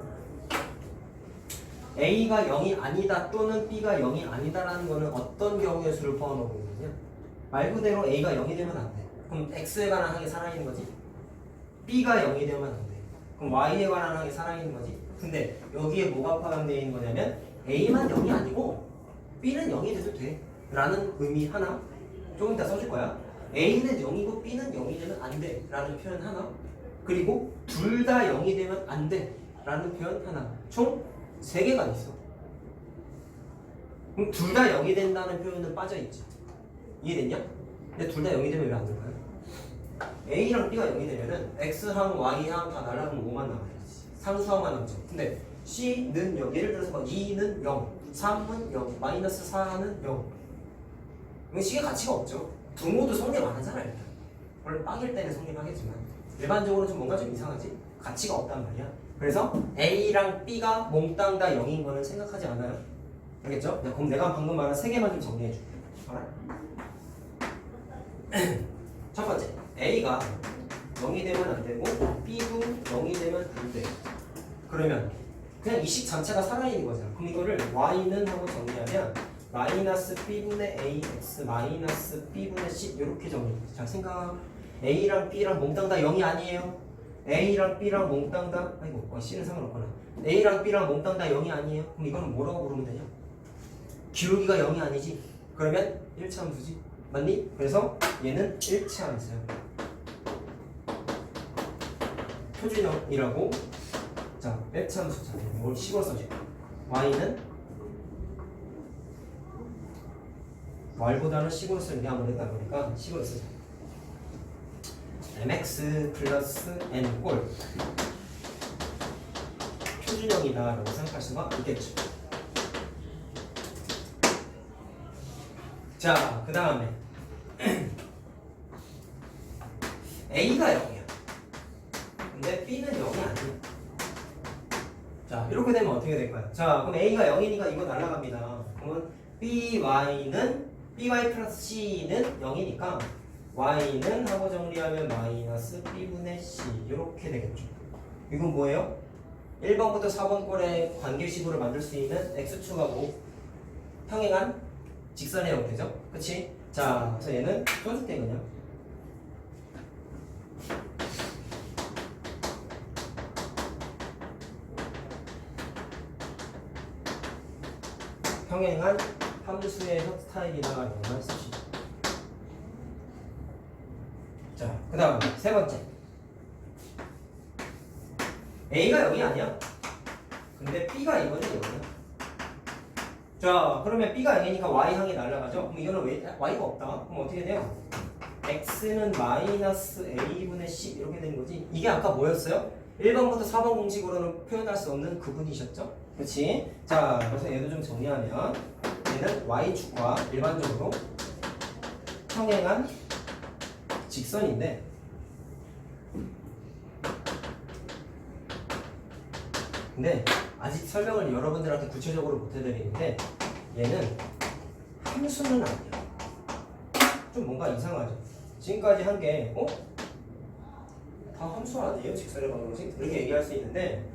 A가 0이 아니다 또는 B가 0이 아니다라는 거는 어떤 경우의 수를 포함하고 있느냐? 말 그대로 A가 0이 되면 안 돼. 그럼 X에 관한 항이 살아있는 거지. B가 0이 되면 안 돼. 그럼 Y에 관한 항이 살아있는 거지. 근데 여기에 뭐가 포함되어 있는 거냐면 A만 0이 아니고 B는 0이 돼도 돼 라는 의미 하나. 조금 이따 써줄 거야. A는 0이고 B는 0이 되면 안 돼 라는 표현 하나. 그리고 둘 다 0이 되면 안 돼 라는 표현 하나. 총 3개가 있어. 그럼 둘 다 0이 된다는 표현은 빠져있지. 이해됐냐? 근데 둘 다 0이 되면 왜 안 될까요? A랑 B가 0이 되면은 X항, Y항 다 날아가면 5만 남아야지. 상수항만 남죠. 근데 C는 0. 예를 들어서 2는 0, 3은 0, 마이너스 4는 0. 이건 식의 가치가 없죠. 두 모두 성립 안 하잖아 일단. 원래 빵일 때는 성립하겠지만 일반적으로 좀 뭔가 좀 이상하지? 가치가 없단 말이야. 그래서 A랑 B가 몽땅 다 0인 거는 생각하지 않아요. 알겠죠? 그럼 내가 방금 말한 세 개만 좀 정리해 줄게. 알아요? 첫 번째, A가 0이 되면 안 되고 B도 0이 되면 안 돼. 그러면 그냥 이 식 자체가 살아있는 거잖아. 그럼 이거를 Y는 하고 정리하면 마이너스 B분의 AX 마이너스 B분의 C 이렇게 정리해. 자, 생각. A랑 B랑 몽땅 다 0이 아니에요. A랑 B랑 몽땅 다 C는 상관없구나. A랑 B랑 몽땅 다 0이 아니에요. 그럼 이거는 뭐라고 부르면 되냐? 기울기가 0이 아니지. 그러면 1차 함수지. 맞니? 그래서 얘는 1차 함수야. 표준형이라고. 자, 1차 함수. 자, 이걸 식으로 써줘. Y는 Y보다는 식으로 쓰는 게 아무래도 보니까 식으로 쓰자. mx 플러스 n 꼴 표준형이다 라고 생각할 수가 있겠죠. 자, 그 다음에 A가 0이야. 근데 B는 0이 아니야. 자, 이렇게 되면 어떻게 될까요? 자, 그럼 A가 0이니까 이거 날아갑니다. 그러면 BY 플러스 C는 0이니까 Y는 하고 정리하면 마이너스 B분의 C 이렇게 되겠죠. 이건 뭐예요? 1번부터 4번 꼴의 관계식으로 만들 수 있는 X축하고 평행한 직선의 형태죠. 그치? 자, 그래서 얘는 써줄게 그냥. 평행한 함수의 스타일이다라고만 쓰시죠. 자, 그 다음 세 번째. A가 0이 아니야. 근데 B가 이거는 0이야. 자, 그러면 B가 0이니까 Y항이 날아가죠. 그럼 이거는 왜 Y가 없다. 그럼 어떻게 돼요? X는 마이너스 A분의 C 이렇게 되는 거지. 이게 아까 뭐였어요? 1번부터 4번 공식으로는 표현할 수 없는 그분이셨죠? 그렇지? 자, 그래서 얘도 좀 정리하면 얘는 Y축과 일반적으로 평행한 직선인데 근데 아직 설명을 여러분들한테 구체적으로 못 해드리는데 얘는 함수는 아니야. 좀 뭔가 이상하죠? 지금까지 한 게 다 함수 아니에요? 직선의 방정식? 이렇게 얘기할 수 있는데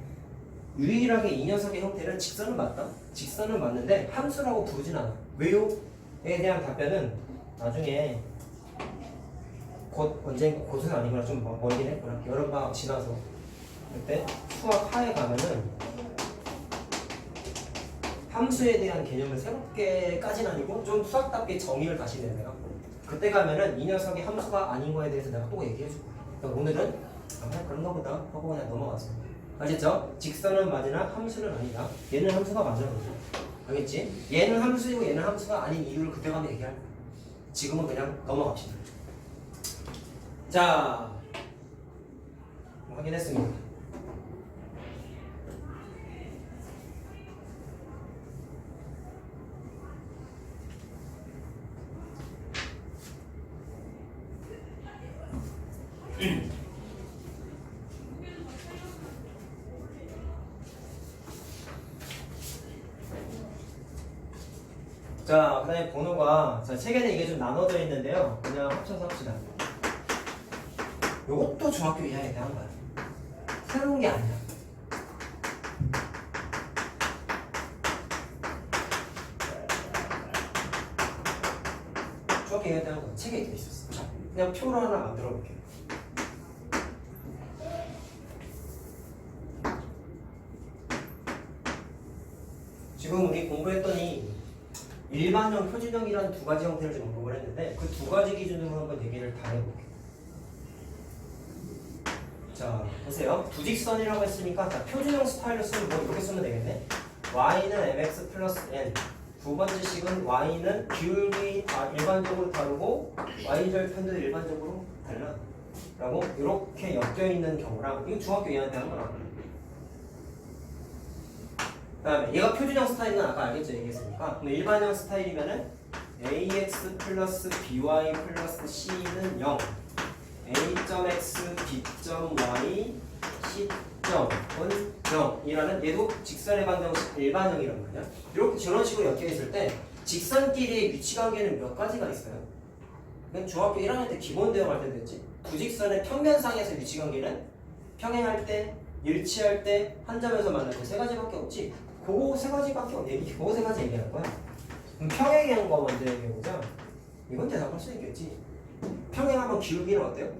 유일하게 이 녀석의 형태는 직선은 맞다? 직선은 맞는데 함수라고 부르진 않아. 왜요? 에 대한 답변은 나중에 곧은 아니구나. 좀 멀긴 했구나. 여름방학 지나서 그때 수학 하에 가면은 함수에 대한 개념을 새롭게까지는 아니고 좀 수학답게 정의를 다시 내요. 그때 가면은 이 녀석이 함수가 아닌 거에 대해서 내가 또 얘기해 줄 거야. 그러니까 오늘은 그냥 그런가 보다 하고 그냥 넘어갔어. 알겠죠? 직선은 맞으나 함수는 아니다. 얘는 함수가 맞아. 알겠지? 얘는 함수이고 얘는 함수가 아닌 이유를 그때 가면 얘기할 거야. 지금은 그냥 넘어갑시다. 자, 확인했습니다. 자, 그 다음에 번호가 책에는 이게 좀 나눠져 있는데요. 그냥 합쳐서 합시다. 이것도 중학교 2학년에 대한 거야. 새로운 게 아니야. 중학교 2학년에 대한 거 책에 돼 있었어. 자, 그냥 표로 하나 만들어 볼게요. 지금 우리 공부했더니 일반형, 표준형이라는 두 가지 형태를 좀 언급을 했는데 그 두 가지 기준으로 한번 얘기를 다 해볼게요. 자, 보세요. 두직선이라고 했으니까 자, 표준형 스타일로 쓰면 뭐 이렇게 쓰면 되겠네. Y는 mx 플러스 n. 두 번째 식은 Y는 기울기 일반적으로 다르고 Y절편도 일반적으로 달라. 라고 이렇게 엮여있는 경우랑 이거 중학교 2학년 때 한 거라. 그 다음에 얘가 표준형 스타일은 아까 알겠죠? 얘기했으니까. 근데 일반형 스타일이면은 ax 플러스 by 플러스 c는 0 a.x, b.y, 시점은 0이라는 얘도 직선의 방정식 일반형이란 말이야. 이렇게 저런 식으로 엮여 있을 때 직선끼리의 위치 관계는 몇 가지가 있어요? 그건 중학교 1학년 때 기본 대응할 때 됐지. 두 직선의 평면상에서 위치 관계는 평행할 때, 일치할 때, 한 점에서 만날 때 세 가지밖에 없지. 그거 세 가지밖에 없네. 그거 세 가지 얘기하는 거야. 그럼 평행한 거 먼저 얘기해보자. 이건 대답할 수 있겠지. 평행하면 기울기는 어때요?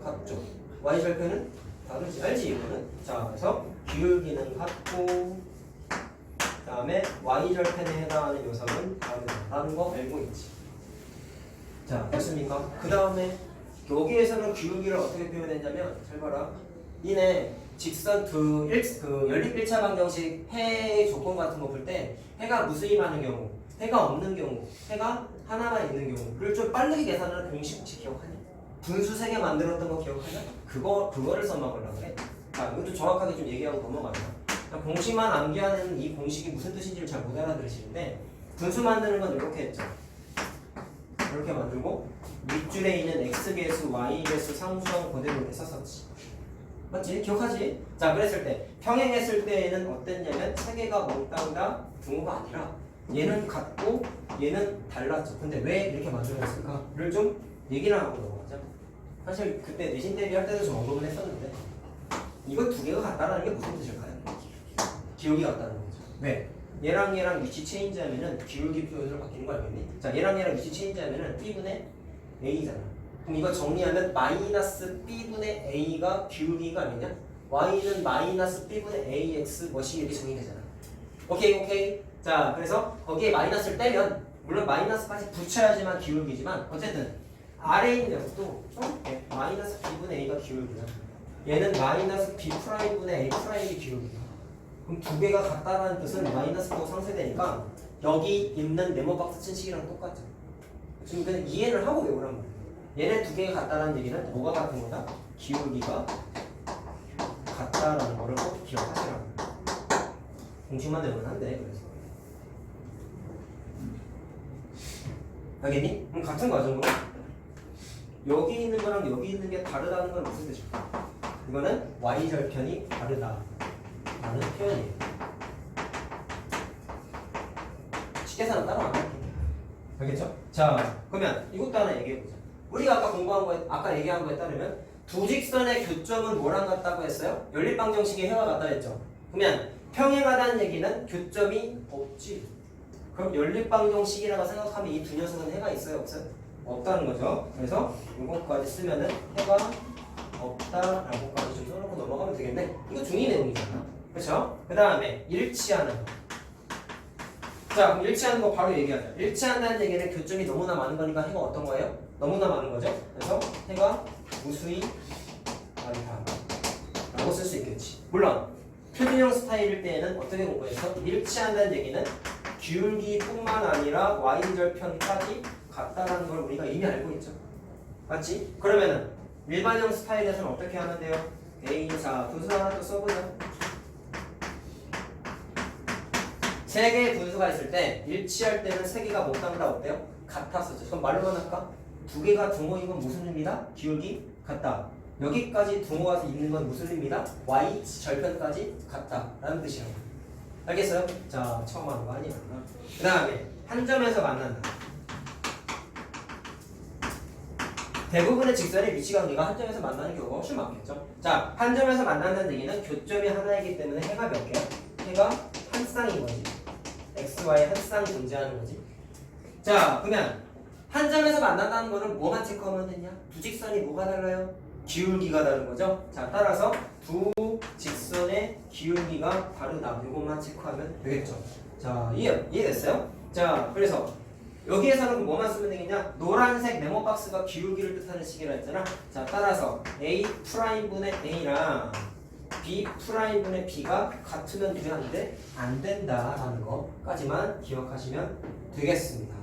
같죠. y절편은 다르지. 알지 이거는? 자, 그래서 기울기는 같고, 그 다음에 y절편에 해당하는 요성은 다르다는 거 알고 있지. 자, 됐습니까? 그 다음에 여기에서는 기울기를 어떻게 표현했냐면, 잘 봐라. 이네 직선 그 연립 1차 방정식 해의 조건 같은 거 볼 때 해가 무수히 많은 경우, 해가 없는 경우, 해가 하나만 있는 경우를 좀 빠르게 계산하는 공식 혹시 기억하냐? 분수 3개 만들었던 거 기억하냐? 그거를 써먹으려고 그래. 자, 이것도 정확하게 좀 얘기하고 넘어가자. 공식만 암기하는 이 공식이 무슨 뜻인지를 잘 못 알아들으시는데, 분수 만드는 건 이렇게 했죠. 이렇게 만들고 밑줄에 있는 x개수, y개수 상수항 그대로 이렇게 썼었지. 맞지? 기억하지? 자, 그랬을 때 평행했을 때에는 어땠냐면 세 개가 몽땅 다 등호가 아니라 얘는 같고 얘는 달랐죠. 근데 왜 이렇게 만들어냈을까를 좀 얘기를 하고 넘어가자. 사실 그때 내신 대비 할 때도 좀 언급을 했었는데, 이거 두 개가 같다라는 게 무슨 뜻일까요? 기울기 같다는 거죠. 왜? 얘랑 얘랑 위치 체인지 하면은 기울기 표현으로 바뀌는 거 알겠니? 자, 얘랑 얘랑 위치 체인지 하면은 b분의 a잖아. 그럼 이거 정리하면 마이너스 b분의 a가 기울기가 아니냐? y는 마이너스 b분의 ax 뭐시 이렇게 정리되잖아. 오케이. 자, 그래서 거기에 마이너스를 빼면, 물론 마이너스까지 붙여야지만 기울기지만 어쨌든 아래에 있는 녀석도 마이너스 b분의 a가 기울기야. 얘는 마이너스 b 프라임분의 a 프라임이 기울기야. 그럼 두 개가 같다라는 뜻은 마이너스가 상쇄되니까 여기 있는 네모박스 친 식이랑 똑같죠. 지금 그냥 이해를 하고 외우란 말이야. 얘네 두 개가 같다라는 얘기는 뭐가 같은 거다? 기울기가 같다라는 거를 꼭 기억하시라고. 공식만 되면 안 돼. 그래서 알겠니? 그럼 같은 과정으로 여기 있는 거랑 여기 있는 게 다르다는 건 무슨 뜻일까? 이거는 y절편이 다르다라는 표현이에요. 식계산은 따로 안 할게요. 알겠죠? 자, 그러면 이것도 하나 얘기해보자. 우리가 아까 공부한 거에, 아까 얘기한 거에 따르면 두 직선의 교점은 뭐랑 같다고 했어요? 연립방정식의 해와 같다 했죠. 그러면 평행하다는 얘기는 교점이 없지. 그럼 연립방정식이라고 생각하면 이 두 녀석은 해가 있어요, 없어요? 없다는 거죠. 그래서 이것까지 쓰면은 해가 없다라고까지 좀 써놓고 넘어가면 되겠네. 이거 중2 내용이잖아. 그렇죠? 그 다음에 일치하는 거. 자, 그럼 일치하는 거 바로 얘기하자. 일치한다는 얘기는 교점이 너무나 많은 거니까 해가 어떤 거예요? 너무나 많은 거죠. 그래서 해가 무수히 많다 라고 쓸 수 있겠지. 물론 표준형 스타일일 때에는 어떻게 공부했어? 일치한다는 얘기는 기울기뿐만 아니라 y절편까지 같다라는 걸 우리가 이미 알고 있죠. 맞지? 그러면은 일반형 스타일에서는 어떻게 하면 돼요? A사 분수 하나 또 써보자. 세 개의 분수가 있을 때 일치할 때는 세 개가 몽땅 다 어때요? 같았었죠. 그럼 말로만 할까? 두 개가 등호인 건 무슨 의미다? 기울기 같다. 여기까지 등호가 있는 건 무슨 의미다? y 절편까지 같다라는 뜻이라고. 알겠어요? 자, 처음 하는 거 아니야. 그 다음에 한 점에서 만난다. 대부분의 직선의 위치관계가 한 점에서 만나는 경우가 훨씬 많겠죠. 자, 한 점에서 만난다는 얘기는 교점이 하나이기 때문에 해가 몇 개야? 해가 한 쌍인 거지. x, y 한 쌍 존재하는 거지. 자, 그러면 한 점에서 만난다는 거는 뭐만 체크하면 되냐? 두 직선이 뭐가 달라요? 기울기가 다른 거죠. 자, 따라서 두 직선의 기울기가 다르다. 이것만 체크하면 되겠죠. 자, 이해됐어요? 자, 그래서 여기에서는 뭐만 쓰면 되겠냐? 노란색 네모박스가 기울기를 뜻하는 식이라 했잖아. 자, 따라서 a 프라임분의 a랑 b 프라임분의 b가 같으면 되는데 안 된다라는 거까지만 기억하시면 되겠습니다.